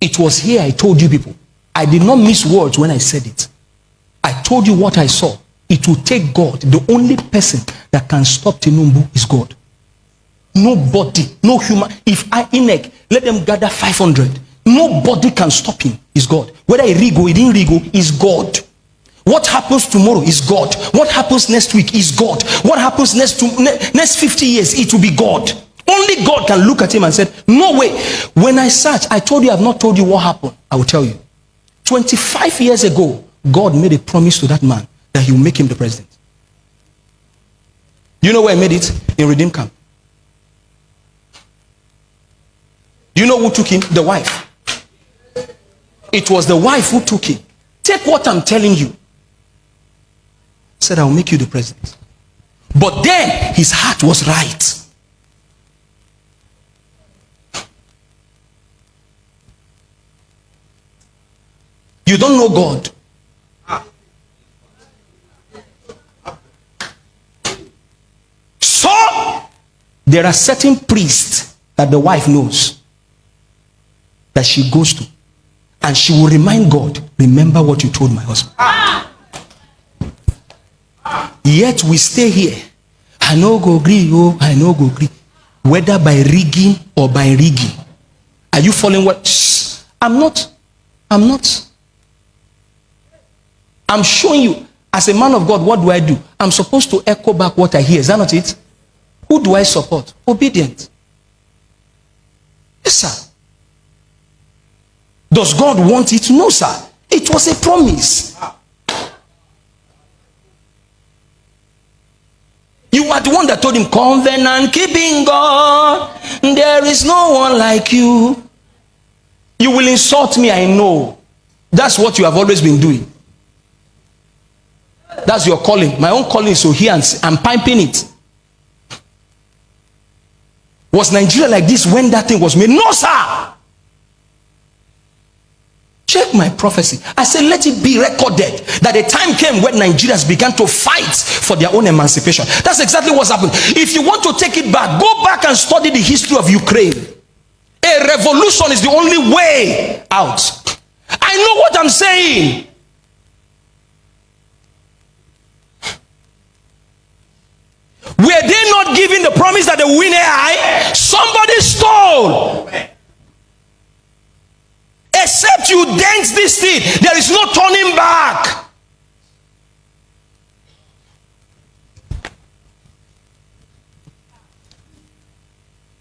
It was here I told you people. I did not miss words when I said it. I told you what I saw. It will take God. The only person that can stop Tinubu is God. Nobody, no human. If I INEC, let them gather 500. Nobody can stop him. Is God. Whether he rigo, he didn't rigo, is God. What happens tomorrow is God. What happens next week is God. What happens next 50 years, it will be God. Only God can look at him and say, no way. When I search, I told you I have not told you what happened. I will tell you. 25 years ago, God made a promise to that man that he will make him the president. You know where he made it? In Redeem Camp. You know who took him? The wife. It was the wife who took him. Take what I'm telling you. Said, I will make you the president. But then his heart was right. You don't know God. So there are certain priests that the wife knows that she goes to, and she will remind God, remember what you told my husband. Yet we stay here. I no go agree, oh, I no go agree. Whether by rigging or by rigging. Are you following what? Shh. I'm not. I'm showing you, as a man of God, what do I do? I'm supposed to echo back what I hear. Is that not it? Who do I support? Obedient. Yes, sir. Does God want it? No, sir. It was a promise. You are the one that told him, covenant keeping God, there is no one like you. You will insult me, I know. That's what you have always been doing. That's your calling. My own calling is to hear and I'm piping it. Was Nigeria like this when that thing was made? No, sir. Check my prophecy. I said, let it be recorded that a time came when Nigerians began to fight for their own emancipation. That's exactly what's happened. If you want to take it back, go back and study the history of Ukraine. A revolution is the only way out. I know what I'm saying. Were they not given the promise that they will win AI? Somebody stole. Except you dent this thing, there is no turning back.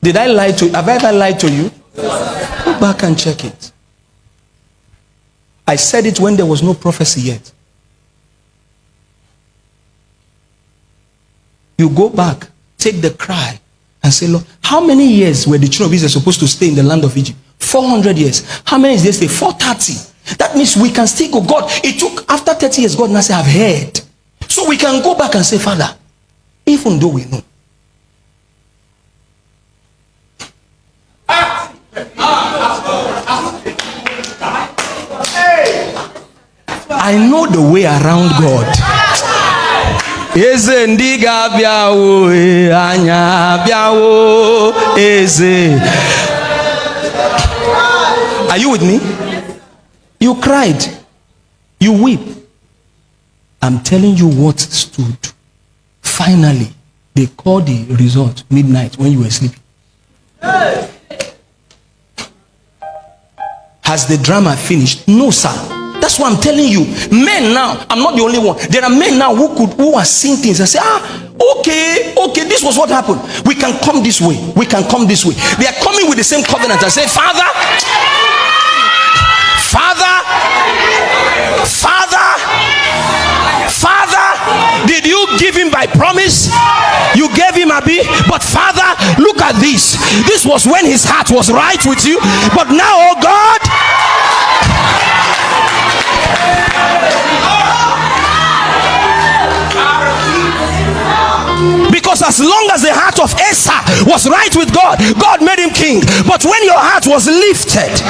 Did I lie to you? Have I ever lied to you? Go back and check it. I said it when there was no prophecy yet. You go back, take the cry, and say, Lord, how many years were the children of Israel supposed to stay in the land of Egypt? 400 years. How many did they stay? 430. That means we can still go. God, it took after 30 years, God now say, I've heard. So we can go back and say, Father, even though we know. I know the way around God. Eze ndiga biawo anya biawo eze. Are you with me? You cried. You weep. I'm telling you what stood. Finally, they called the result midnight when you were sleeping. Has the drama finished? No, sir. That's what I'm telling you. Men now, I'm not the only one. There are men now who are seeing things and say, okay, this was what happened. We can come this way. We can come this way. They are coming with the same covenant and say, Father, did you give him by promise? You gave him a bit, but Father, look at this. This was when his heart was right with you, but now, oh God, because as long as the heart of Asa was right with God, God made him king. But when your heart was lifted,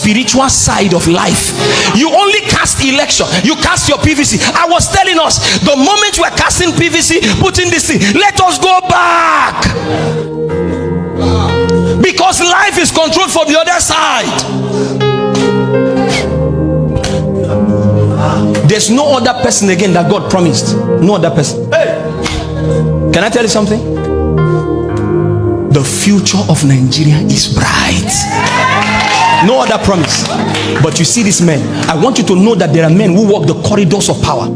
spiritual side of life. You only cast election, you cast your PVC. I was telling us, the moment we are casting PVC, putting this thing, let us go back, because life is controlled from the other side. There's no other person again that God promised. No other person. Hey, can I tell you something? The future of Nigeria is bright. No other promise. But you see these men, I want you to know that there are men who walk the corridors of power.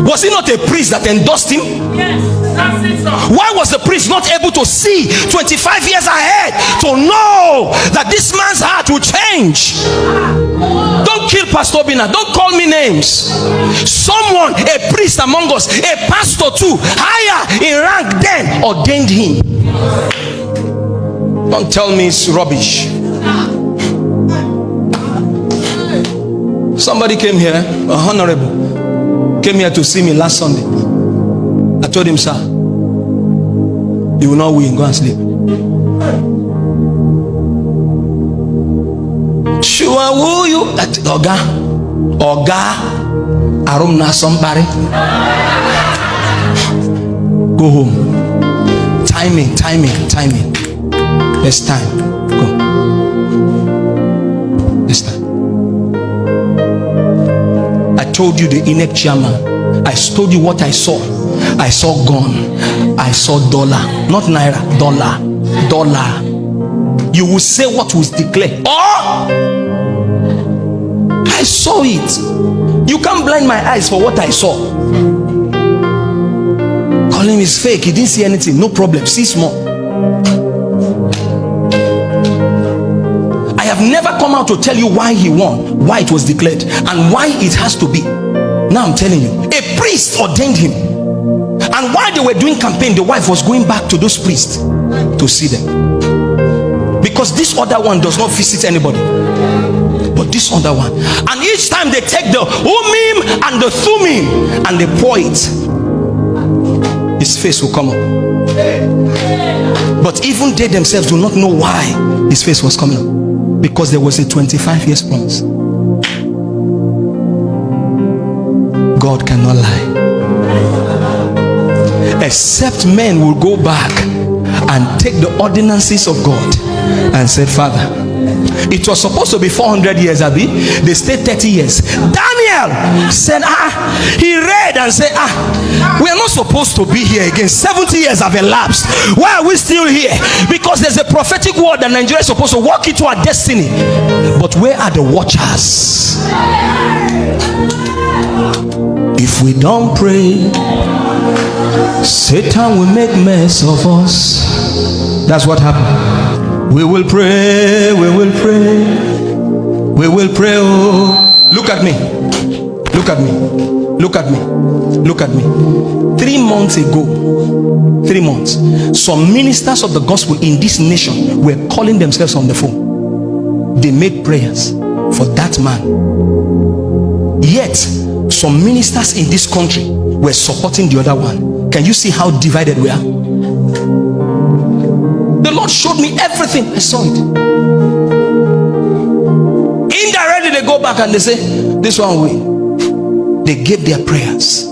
Was he not a priest that endorsed him? Yes, that's it, sir. Why was the priest not able to see 25 years ahead to know that this man's heart will change? Don't kill Pastor Bina. Don't call me names. Someone, a priest among us, a pastor too, higher in rank than ordained him. Don't tell me it's rubbish. Somebody came here, a honorable, came here to see me last Sunday. I told him, sir, you will not win, go and sleep. Sure, will you? Oga, Arumna somebody. Go home. Timing. There's time. Go. There's time. I told you the INEC chairman. I told you what I saw. I saw gun. I saw dollar. Not naira. Dollar. You will say what was declared. Oh! I saw it. You can't blind my eyes for what I saw. Call him is fake. He didn't see anything. No problem. See small. I have never come out to tell you why he won, why it was declared, and why it has to be. Now I'm telling you, a priest ordained him, and while they were doing campaign, the wife was going back to those priests to see them, because this other one does not visit anybody, but this other one. And each time they take the umim and the thumim and they pour it, his face will come up. But even they themselves do not know why his face was coming up, because there was a 25 years promise. God cannot lie. Except men will go back and take the ordinances of God and say, Father, it was supposed to be 400 years, Abi. They stayed 30 years. Daniel said, he read and said, we are not supposed to be here again. 70 years have elapsed. Why are we still here? Because there's a prophetic word that Nigeria is supposed to walk into our destiny. But where are the watchers? If we don't pray, Satan will make mess of us. That's what happened. We will pray, we will pray, we will pray. Oh, look at me, look at me, look at me, look at me. 3 months ago, 3 months, some ministers of the gospel in this nation were calling themselves on the phone. They made prayers for that man. Yet, some ministers in this country were supporting the other one. Can you see how divided we are? The Lord showed me everything. I saw it. Indirectly, they go back and they say, this one will. They gave their prayers.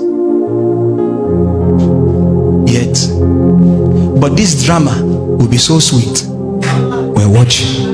Yet, but this drama will be so sweet. We're watching.